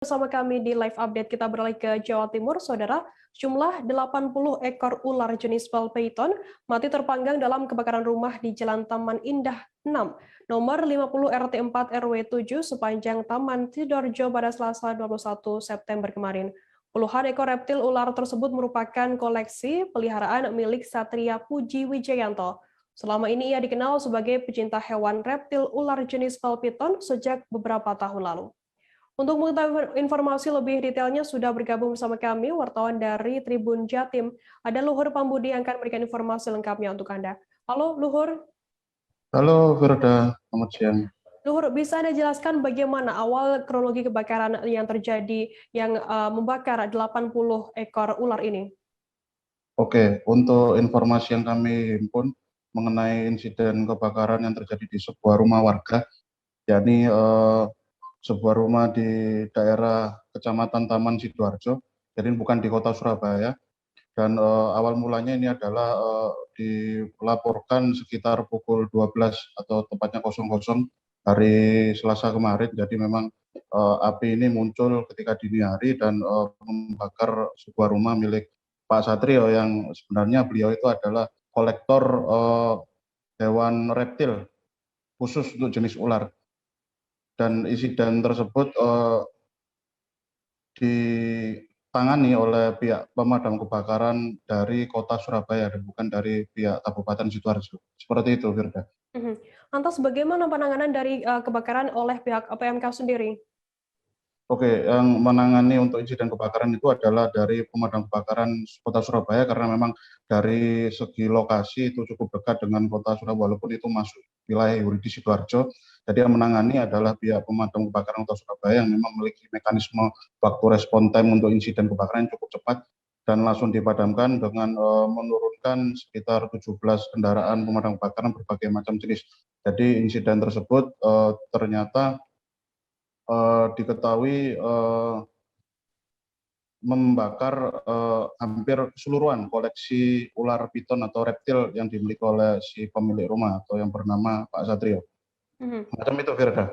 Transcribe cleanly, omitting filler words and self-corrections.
Bersama kami di live update, kita beralih ke Jawa Timur, Saudara. Jumlah 80 ekor ular jenis ball python mati terpanggang dalam kebakaran rumah di Jalan Taman Indah 6, nomor 50 RT 4 RW 7 sepanjang Taman Sidoarjo pada Selasa 21 September kemarin. Puluhan ekor reptil ular tersebut merupakan koleksi peliharaan milik Satria Puji Wijayanto. Selama ini ia dikenal sebagai pecinta hewan reptil ular jenis ball python sejak beberapa tahun lalu. Untuk mengetahui informasi lebih detailnya sudah bergabung bersama kami wartawan dari Tribun Jatim. Ada Luhur Pambudi yang akan memberikan informasi lengkapnya untuk Anda. Halo Luhur. Halo Firda, selamat siang. Luhur, bisa Anda jelaskan bagaimana awal kronologi kebakaran yang terjadi yang membakar 80 ekor ular ini? Oke, untuk informasi yang kami himpun mengenai insiden kebakaran yang terjadi di sebuah rumah warga, yakni sebuah rumah di daerah Kecamatan Taman Sidoarjo, jadi bukan di kota Surabaya. Dan awal mulanya ini adalah dilaporkan sekitar pukul 12 atau tepatnya 00 hari Selasa kemarin. Jadi memang api ini muncul ketika dini hari dan membakar sebuah rumah milik Pak Satrio yang sebenarnya beliau itu adalah kolektor hewan reptil khusus untuk jenis ular. Dan insiden tersebut ditangani oleh pihak pemadam kebakaran dari kota Surabaya dan bukan dari pihak Kabupaten Sidoarjo. Seperti itu, Firda. Lantas bagaimana penanganan dari kebakaran oleh pihak PMK sendiri? Oke, yang menangani untuk insiden kebakaran itu adalah dari pemadam kebakaran kota Surabaya karena memang dari segi lokasi itu cukup dekat dengan kota Surabaya walaupun itu masuk wilayah yuridis Sidoarjo. Jadi yang menangani adalah pihak pemadam kebakaran kota Surabaya yang memang memiliki mekanisme waktu respon time untuk insiden kebakaran yang cukup cepat dan langsung dipadamkan dengan menurunkan sekitar 17 kendaraan pemadam kebakaran berbagai macam jenis. Jadi insiden tersebut ternyata diketahui membakar hampir keseluruhan koleksi ular piton atau reptil yang dimiliki oleh si pemilik rumah atau yang bernama Pak Satrio. Macam itu, Firda.